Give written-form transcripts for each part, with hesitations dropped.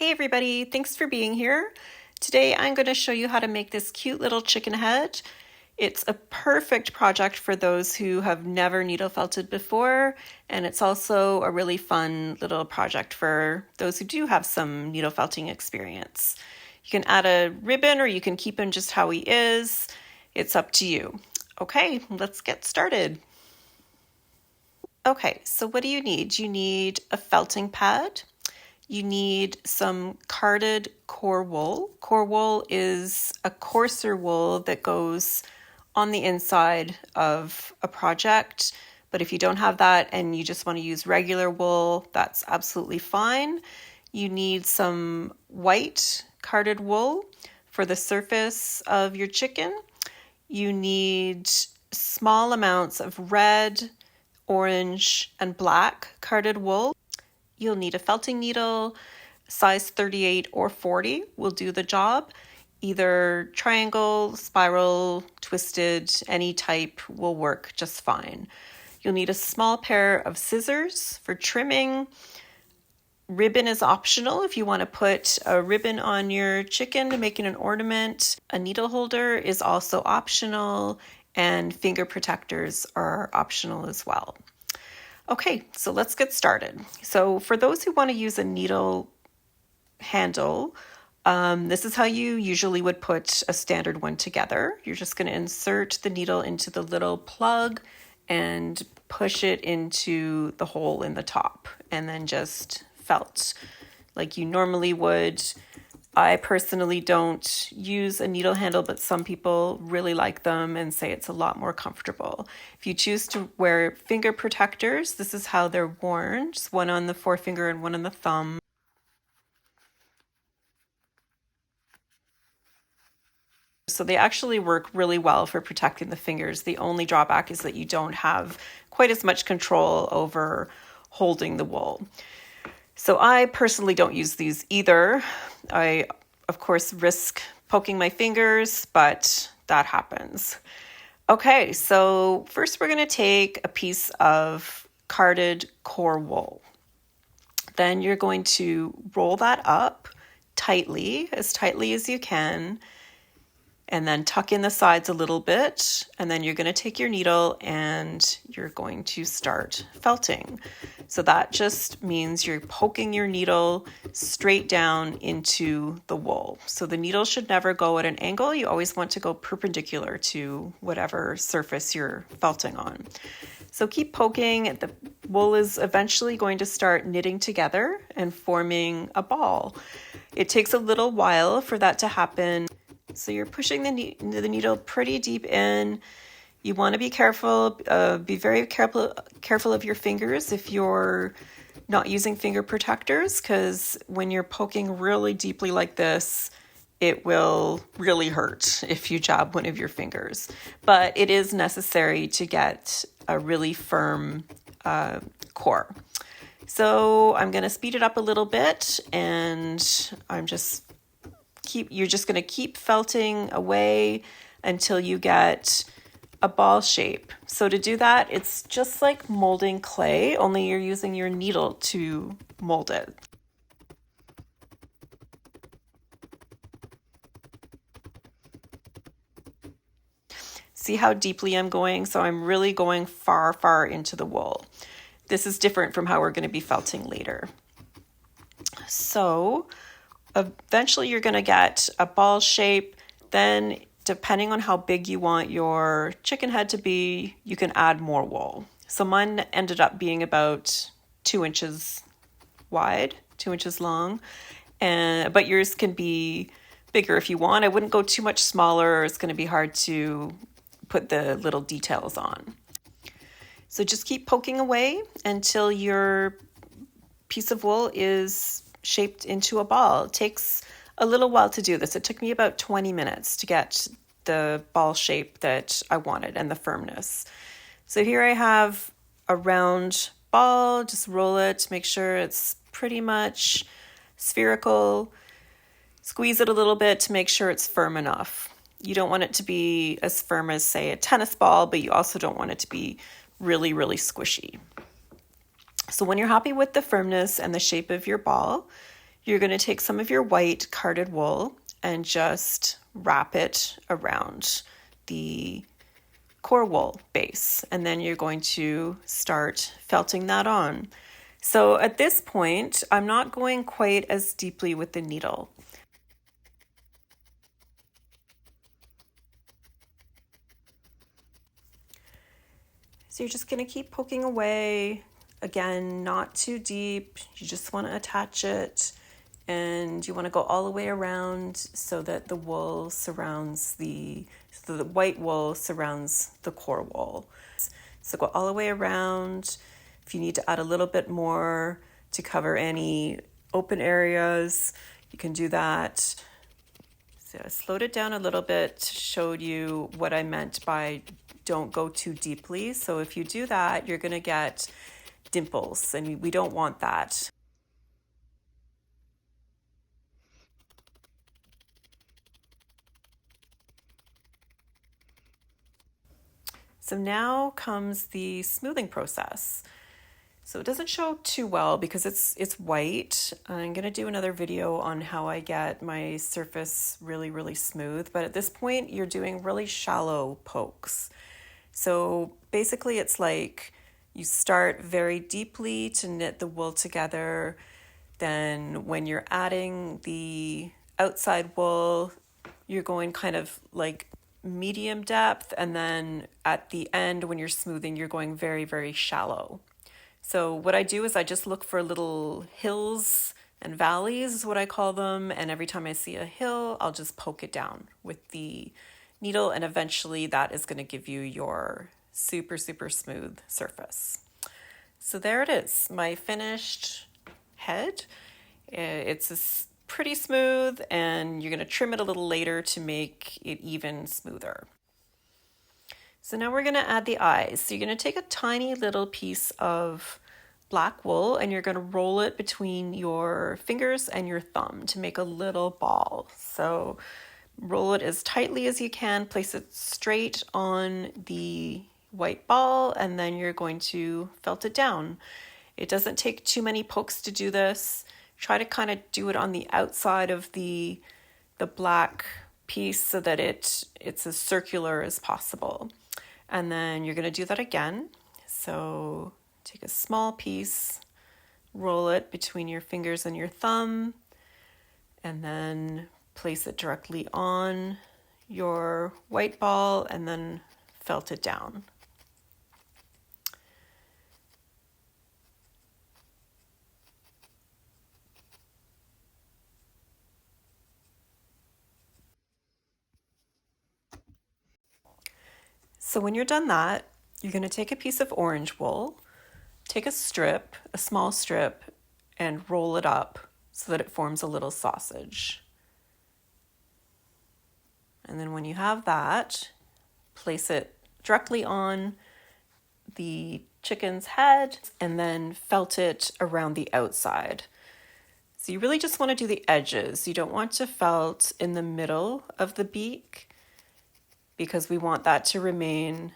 Hey everybody, thanks for being here. Today I'm going to show you how to make this cute little chicken head. It's a perfect project for those who have never needle felted before, and it's also a really fun little project for those who do have some needle felting experience. You can add a ribbon or you can keep him just how he is. It's up to you. Okay, let's get started. Okay, so what do you need? You need a felting pad. You need some carded core wool. Core wool is a coarser wool that goes on the inside of a project. But if you don't have that and you just want to use regular wool, that's absolutely fine. You need some white carded wool for the surface of your chicken. You need small amounts of red, orange, and black carded wool. You'll need a felting needle, size 38 or 40 will do the job. Either triangle, spiral, twisted, any type will work just fine. You'll need a small pair of scissors for trimming. Ribbon is optional if you want to put a ribbon on your chicken to make it an ornament. A needle holder is also optional, and finger protectors are optional as well. Okay, so let's get started. So for those who want to use a needle handle, this is how you usually would put a standard one together. You're just going to insert the needle into the little plug and push it into the hole in the top, and then just felt like you normally would. I personally don't use a needle handle, but some people really like them and say it's a lot more comfortable. If you choose to wear finger protectors, this is how they're worn. Just one on the forefinger and one on the thumb. So they actually work really well for protecting the fingers. The only drawback is that you don't have quite as much control over holding the wool. So I personally don't use these either. I, of course, risk poking my fingers, but that happens. Okay, so first we're going to take a piece of carded core wool. Then you're going to roll that up tightly as you can, and then tuck in the sides a little bit, and then you're going to take your needle and you're going to start felting. So that just means you're poking your needle straight down into the wool. So the needle should never go at an angle. You always want to go perpendicular to whatever surface you're felting on. So keep poking. The wool is eventually going to start knitting together and forming a ball. It takes a little while for that to happen. So you're pushing the needle pretty deep in. You want to be careful, be very careful of your fingers if you're not using finger protectors, because when you're poking really deeply like this, it will really hurt if you jab one of your fingers. But it is necessary to get a really firm core. So I'm going to speed it up a little bit, and you're just going to keep felting away until you get a ball shape. So to do that, it's just like molding clay, only you're using your needle to mold it. See how deeply I'm going? So I'm really going far, far into the wool. This is different from how we're going to be felting later. So eventually you're going to get a ball shape. Then depending on how big you want your chicken head to be, you can add more wool. So mine ended up being about 2 inches wide, 2 inches long, but yours can be bigger if you want. I wouldn't go too much smaller. It's going to be hard to put the little details on. So just keep poking away until your piece of wool is shaped into a ball. It takes a little while to do this. It took me about 20 minutes to get the ball shape that I wanted and the firmness. So here I have a round ball. Just roll it, make sure it's pretty much spherical. Squeeze it a little bit to make sure it's firm enough. You don't want it to be as firm as, say, a tennis ball, but you also don't want it to be really, really squishy. So when you're happy with the firmness and the shape of your ball, You're going to take some of your white carded wool and just wrap it around the core wool base, and then you're going to start felting that on. So at this point, I'm not going quite as deeply with the needle. So you're just going to keep poking away. Again, not too deep. You just want to attach it, and you want to go all the way around so that the white wool surrounds the core wool. So go all the way around. If you need to add a little bit more to cover any open areas, you can do that. So I slowed it down a little bit to show you what I meant by don't go too deeply. So if you do that, you're going to get dimples, and we don't want that. So now comes the smoothing process. So it doesn't show too well because it's white. I'm going to do another video on how I get my surface really, really smooth. But at this point, you're doing really shallow pokes. So basically it's like you start very deeply to knit the wool together. Then when you're adding the outside wool, you're going kind of like medium depth. And then at the end, when you're smoothing, you're going very, very shallow. So what I do is I just look for little hills and valleys is what I call them. And every time I see a hill, I'll just poke it down with the needle, and eventually that is going to give you your super, super smooth surface. So there it is, my finished head. It's pretty smooth, and you're going to trim it a little later to make it even smoother. So now we're going to add the eyes. So you're going to take a tiny little piece of black wool and you're going to roll it between your fingers and your thumb to make a little ball. So roll it as tightly as you can, place it straight on the white ball, and then you're going to felt it down. It doesn't take too many pokes to do this. Try to kind of do it on the outside of the black piece so that it's as circular as possible. And then you're going to do that again. So take a small piece, roll it between your fingers and your thumb, and then place it directly on your white ball and then felt it down. So when you're done that, you're going to take a piece of orange wool, take a strip, a small strip, and roll it up so that it forms a little sausage. And then when you have that, place it directly on the chicken's head and then felt it around the outside. So you really just want to do the edges. You don't want to felt in the middle of the beak because we want that to remain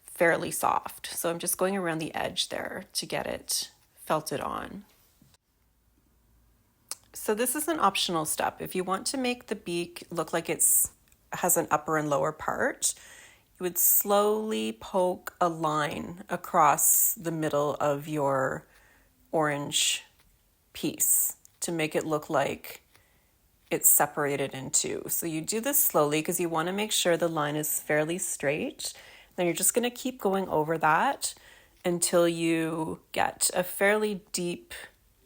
fairly soft. So I'm just going around the edge there to get it felted on. So this is an optional step. If you want to make the beak look like it has an upper and lower part, you would slowly poke a line across the middle of your orange piece to make it look like it's separated in two. So you do this slowly because you want to make sure the line is fairly straight. Then you're just going to keep going over that until you get a fairly deep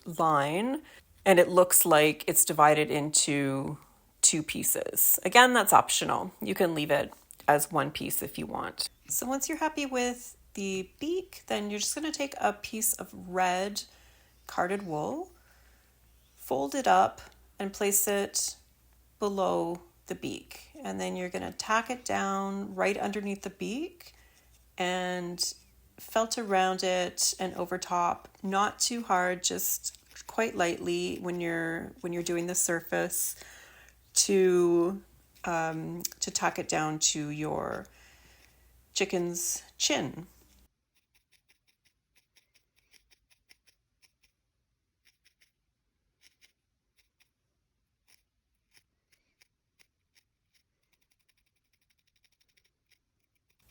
line and it looks like it's divided into two pieces. Again, that's optional. You can leave it as one piece if you want. So once you're happy with the beak, then you're just going to take a piece of red carded wool, fold it up, and place it below the beak. And then you're going to tack it down right underneath the beak and felt around it and over top, not too hard, just quite lightly when you're doing the surface to tack it down to your chicken's chin.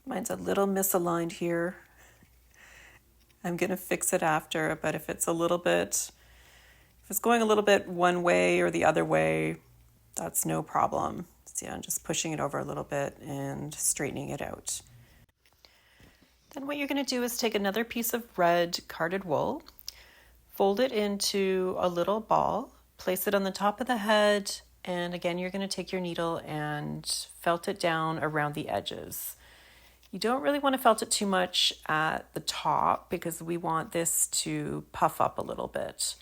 Mine's a little misaligned here. I'm going to fix it after, but if it's going a little bit one way or the other way, that's no problem. So yeah, I'm just pushing it over a little bit and straightening it out. Then what you're going to do is take another piece of red carded wool, fold it into a little ball, place it on the top of the head, and again, you're going to take your needle and felt it down around the edges. You don't really want to felt it too much at the top because we want this to puff up a little bit.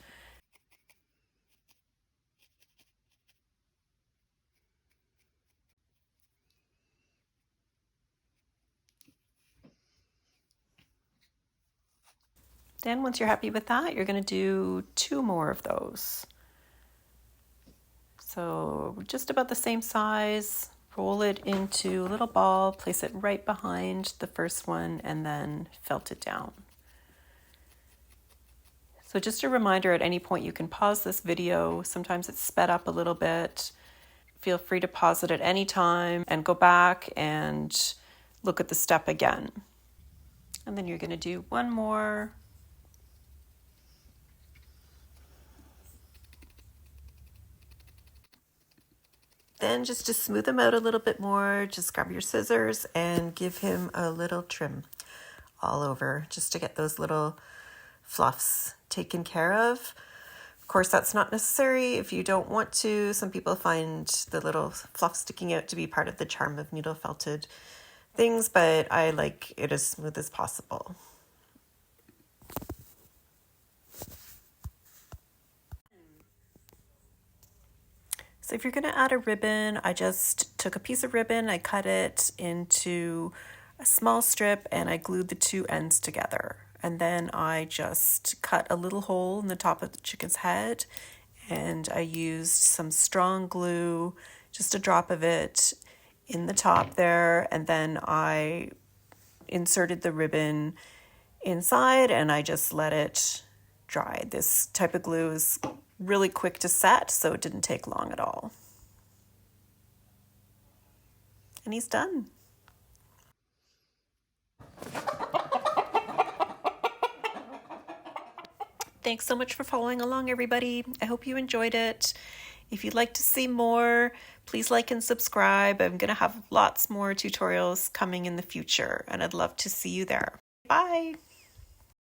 Then once you're happy with that, you're going to do 2 more of those. So just about the same size, roll it into a little ball, place it right behind the first one, and then felt it down. So just a reminder, at any point you can pause this video. Sometimes it's sped up a little bit. Feel free to pause it at any time and go back and look at the step again. And then you're going to do 1 more. Then just to smooth them out a little bit more, just grab your scissors and give him a little trim all over just to get those little fluffs taken care of. Of course, that's not necessary if you don't want to. Some people find the little fluff sticking out to be part of the charm of needle felted things, but I like it as smooth as possible. So if you're going to add a ribbon, I just took a piece of ribbon, I cut it into a small strip, and I glued the 2 ends together. And then I just cut a little hole in the top of the chicken's head, and I used some strong glue, just a drop of it in the top there, and then I inserted the ribbon inside and I just let it dry. This type of glue is really quick to set, so it didn't take long at all. And he's done. Thanks so much for following along, everybody. I hope you enjoyed it. If you'd like to see more, please like and subscribe. I'm going to have lots more tutorials coming in the future, and I'd love to see you there. Bye.